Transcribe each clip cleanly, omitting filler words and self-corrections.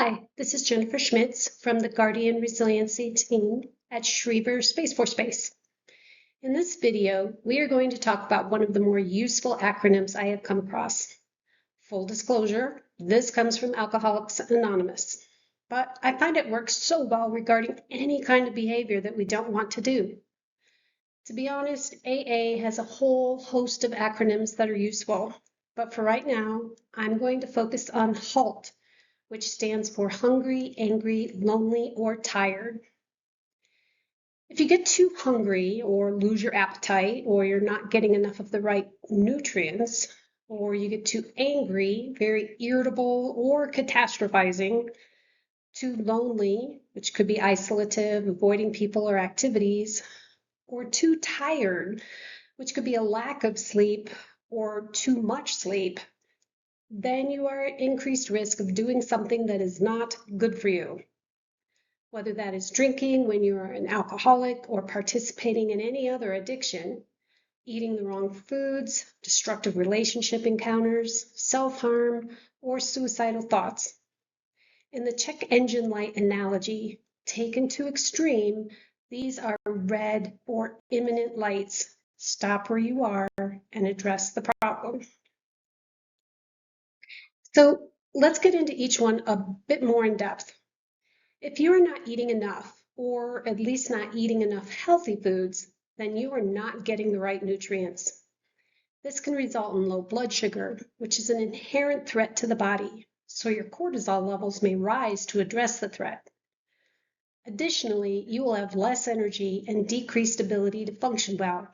Hi, this is Jennifer Schmitz from the Guardian Resiliency team at Schriever Space Force Base. In this video, we are going to talk about one of the more useful acronyms I have come across. Full disclosure, this comes from Alcoholics Anonymous, but I find it works so well regarding any kind of behavior that we don't want to do. To be honest, AA has a whole host of acronyms that are useful, but for right now, I'm going to focus on HALT, which stands for hungry, angry, lonely, or tired. If you get too hungry or lose your appetite, or you're not getting enough of the right nutrients, or you get too angry, very irritable, or catastrophizing, too lonely, which could be isolative, avoiding people or activities, or too tired, which could be a lack of sleep or too much sleep, then you are at increased risk of doing something that is not good for you. Whether that is drinking when you are an alcoholic or participating in any other addiction, eating the wrong foods, destructive relationship encounters, self-harm, or suicidal thoughts. In the check engine light analogy, taken to extreme, these are red or imminent lights. Stop where you are and address the problem. So let's get into each one a bit more in depth. If you are not eating enough, or at least not eating enough healthy foods, then you are not getting the right nutrients. This can result in low blood sugar, which is an inherent threat to the body, so your cortisol levels may rise to address the threat. Additionally, you will have less energy and decreased ability to function well,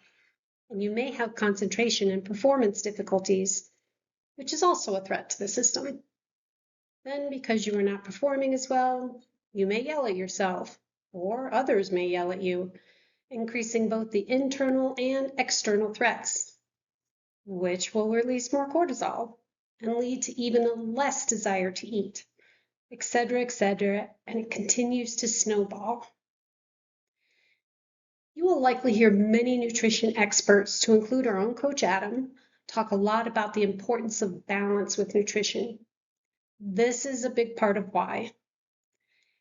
and you may have concentration and performance difficulties, which is also a threat to the system. Then, because you are not performing as well, you may yell at yourself, or others may yell at you, increasing both the internal and external threats, which will release more cortisol and lead to even a less desire to eat, etc., and it continues to snowball. You will likely hear many nutrition experts, to include our own Coach Adam, talk a lot about the importance of balance with nutrition. This is a big part of why.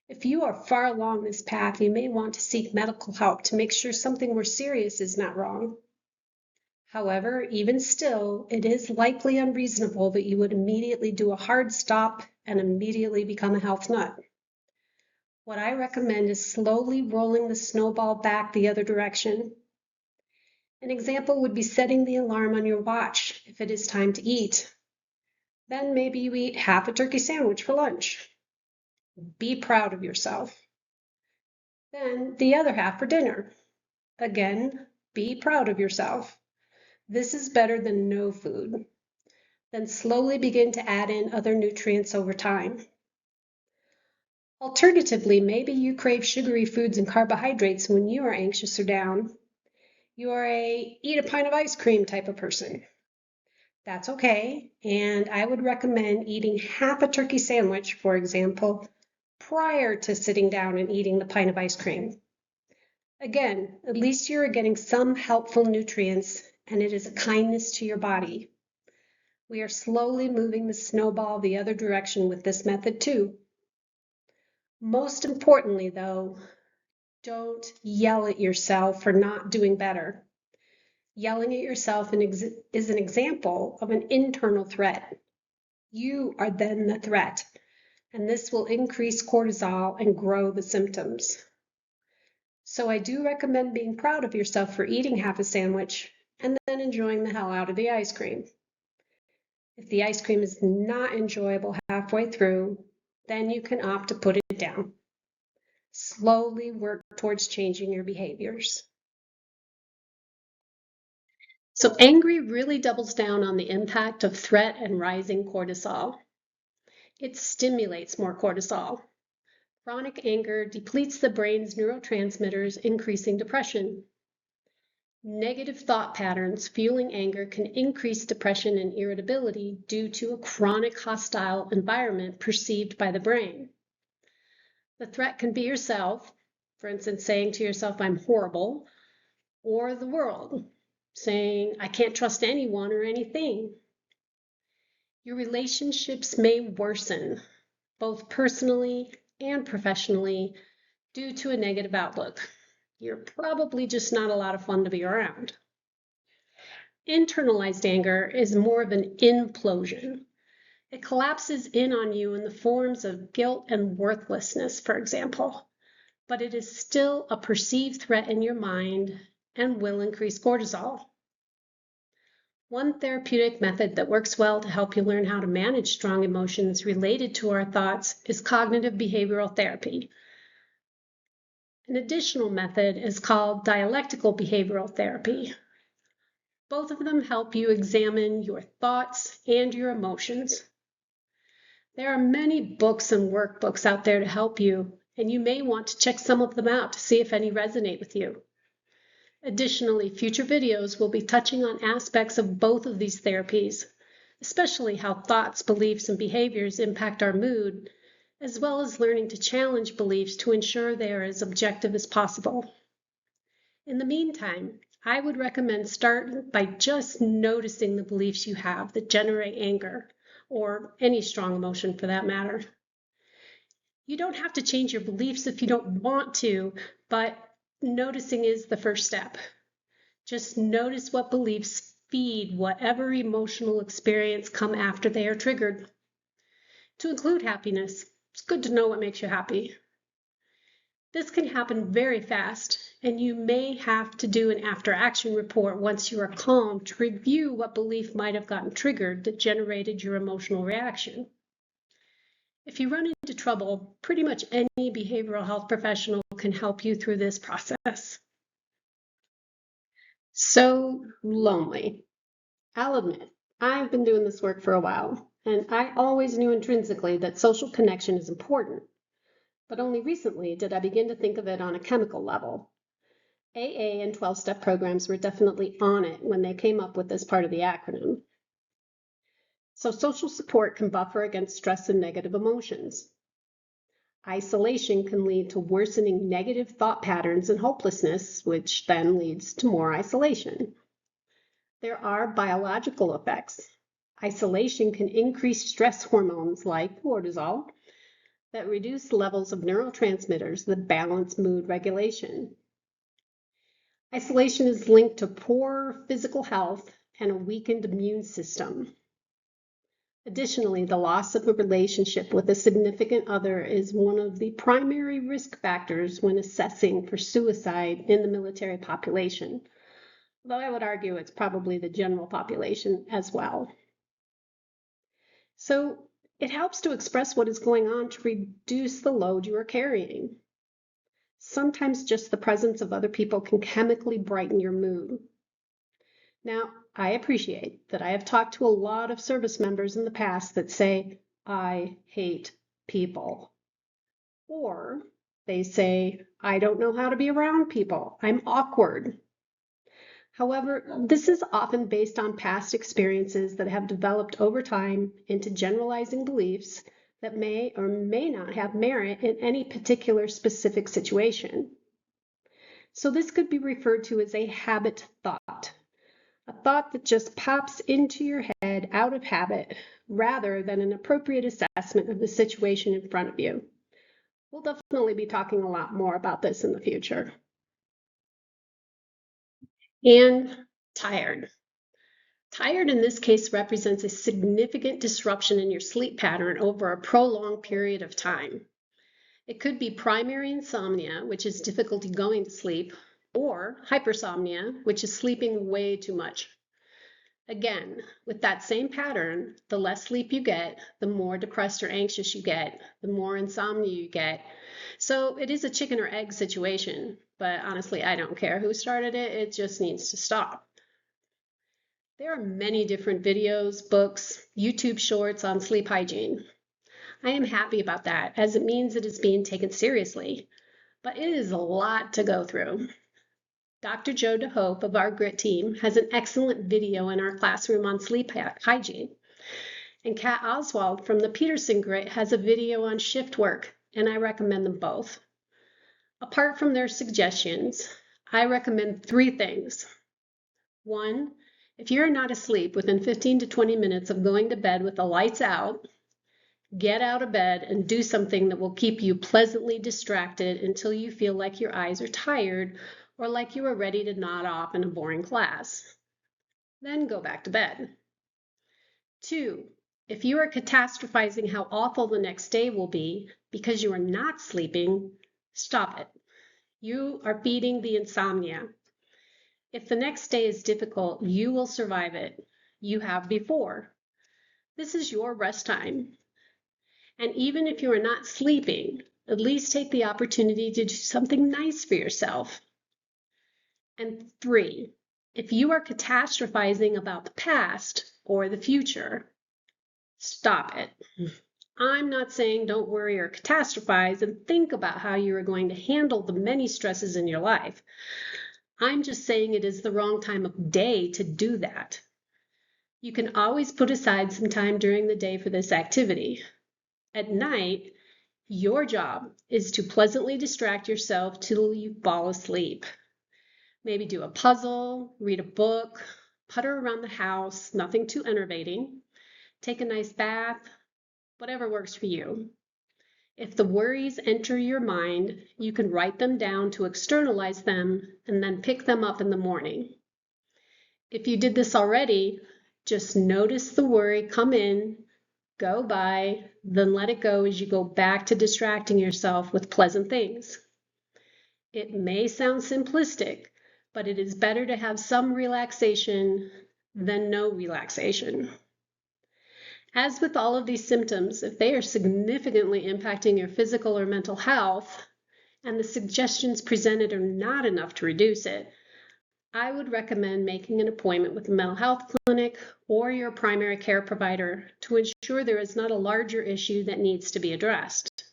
If you are far along this path, you may want to seek medical help to make sure something more serious is not wrong. However, even still, it is likely unreasonable that you would immediately do a hard stop and immediately become a health nut. What I recommend is slowly rolling the snowball back the other direction. An example would be setting the alarm on your watch if it is time to eat. Then maybe you eat half a turkey sandwich for lunch. Be proud of yourself. Then the other half for dinner. Again, be proud of yourself. This is better than no food. Then slowly begin to add in other nutrients over time. Alternatively, maybe you crave sugary foods and carbohydrates when you are anxious or down. You are a eat a pint of ice cream type of person. That's okay, and I would recommend eating half a turkey sandwich, for example, prior to sitting down and eating the pint of ice cream. Again, at least you're getting some helpful nutrients, and it is a kindness to your body. We are slowly moving the snowball the other direction with this method too. Most importantly, though, don't yell at yourself for not doing better. Yelling at yourself is an example of an internal threat. You are then the threat, and this will increase cortisol and grow the symptoms. So I do recommend being proud of yourself for eating half a sandwich and then enjoying the hell out of the ice cream. If the ice cream is not enjoyable halfway through, then you can opt to put it down. Slowly work towards changing your behaviors. So angry really doubles down on the impact of threat and rising cortisol. It stimulates more cortisol. Chronic anger depletes the brain's neurotransmitters, increasing depression. Negative thought patterns fueling anger can increase depression and irritability due to a chronic hostile environment perceived by the brain. The threat can be yourself, for instance, saying to yourself, I'm horrible, or the world, saying, I can't trust anyone or anything. Your relationships may worsen. both personally and professionally, due to a negative outlook. You're probably just not a lot of fun to be around. Internalized anger is more of an implosion. It collapses in on you in the forms of guilt and worthlessness, for example, but it is still a perceived threat in your mind and will increase cortisol. One therapeutic method that works well to help you learn how to manage strong emotions related to our thoughts is cognitive behavioral therapy. An additional method is called dialectical behavioral therapy. Both of them help you examine your thoughts and your emotions. There are many books and workbooks out there to help you, and you may want to check some of them out to see if any resonate with you. Additionally, future videos will be touching on aspects of both of these therapies, especially how thoughts, beliefs, and behaviors impact our mood, as well as learning to challenge beliefs to ensure they are as objective as possible. In the meantime, I would recommend starting by just noticing the beliefs you have that generate anger, or any strong emotion for that matter. You don't have to change your beliefs if you don't want to, but noticing is the first step. Just notice what beliefs feed whatever emotional experience come after they are triggered. To include happiness, it's good to know what makes you happy. This can happen very fast, and you may have to do an after-action report once you are calm to review what belief might have gotten triggered that generated your emotional reaction. If you run into trouble, pretty much any behavioral health professional can help you through this process. So lonely. I'll admit, I've been doing this work for a while, and I always knew intrinsically that social connection is important. But only recently did I begin to think of it on a chemical level. AA and 12-step programs were definitely on it when they came up with this part of the acronym. So social support can buffer against stress and negative emotions. Isolation can lead to worsening negative thought patterns and hopelessness, which then leads to more isolation. There are biological effects. Isolation can increase stress hormones like cortisol that reduce levels of neurotransmitters that balance mood regulation. Isolation is linked to poor physical health and a weakened immune system. Additionally, the loss of a relationship with a significant other is one of the primary risk factors when assessing for suicide in the military population, though I would argue it's probably the general population as well. So it helps to express what is going on to reduce the load you are carrying. Sometimes just the presence of other people can chemically brighten your mood. Now, I appreciate that I have talked to a lot of service members in the past that say, I hate people. Or they say, I don't know how to be around people. I'm awkward. However, this is often based on past experiences that have developed over time into generalizing beliefs that may or may not have merit in any particular specific situation. So this could be referred to as a habit thought. A thought that just pops into your head out of habit rather than an appropriate assessment of the situation in front of you. We'll definitely be talking a lot more about this in the future. And tired. Tired in this case represents a significant disruption in your sleep pattern over a prolonged period of time. It could be primary insomnia, which is difficulty going to sleep, or hypersomnia, which is sleeping way too much. Again, with that same pattern, the less sleep you get, the more depressed or anxious you get, the more insomnia you get. So it is a chicken or egg situation, but honestly, I don't care who started it, it just needs to stop. There are many different videos, books, YouTube shorts on sleep hygiene. I am happy about that, as it means it is being taken seriously, but it is a lot to go through. Dr. Joe DeHope of our GRIT team has an excellent video in our classroom on sleep hygiene. And Kat Oswald from the Peterson GRIT has a video on shift work, and I recommend them both. Apart from their suggestions, I recommend 3 things. 1, if you're not asleep within 15 to 20 minutes of going to bed with the lights out, Get out of bed and do something that will keep you pleasantly distracted until you feel like your eyes are tired or like you are ready to nod off in a boring class. Then go back to bed. 2, if you are catastrophizing how awful the next day will be because you are not sleeping, stop it. You are feeding the insomnia. If the next day is difficult, you will survive it. You have before. This is your rest time. And even if you are not sleeping, at least take the opportunity to do something nice for yourself. And 3, if you are catastrophizing about the past or the future, stop it. I'm not saying don't worry or catastrophize and think about how you are going to handle the many stresses in your life. I'm just saying it is the wrong time of day to do that. You can always put aside some time during the day for this activity. At night, your job is to pleasantly distract yourself till you fall asleep. Maybe do a puzzle, read a book, putter around the house, nothing too enervating. Take a nice bath, whatever works for you. If the worries enter your mind, you can write them down to externalize them and then pick them up in the morning. If you did this already, just notice the worry come in, go by, then let it go as you go back to distracting yourself with pleasant things. It may sound simplistic, but it is better to have some relaxation than no relaxation. As with all of these symptoms, if they are significantly impacting your physical or mental health, and the suggestions presented are not enough to reduce it, I would recommend making an appointment with a mental health clinic or your primary care provider to ensure there is not a larger issue that needs to be addressed.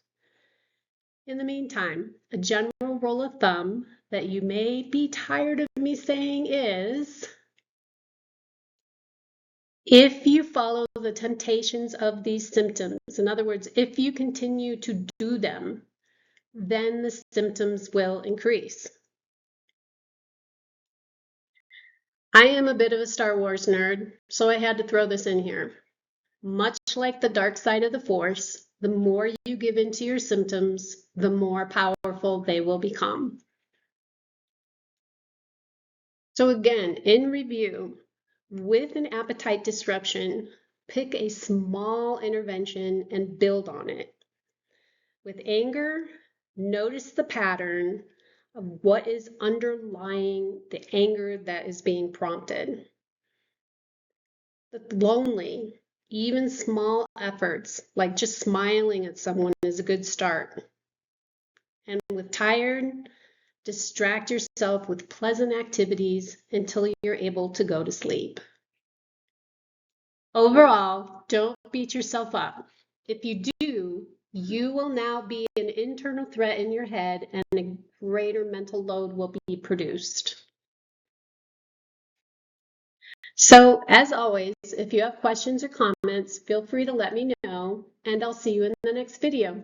In the meantime, a general rule of thumb that you may be tired of me saying is, if you follow the temptations of these symptoms, in other words, if you continue to do them, then the symptoms will increase. I am a bit of a Star Wars nerd, so I had to throw this in here. Much like the dark side of the Force, the more you give into your symptoms, the more powerful they will become. So again, in review, with an appetite disruption, pick a small intervention and build on it. With anger, notice the pattern of what is underlying the anger that is being prompted. But lonely, even small efforts like just smiling at someone is a good start. And with tired, distract yourself with pleasant activities until you're able to go to sleep. Overall, don't beat yourself up. If you do, you will now be an internal threat in your head and a greater mental load will be produced. So, as always, if you have questions or comments, feel free to let me know, and I'll see you in the next video.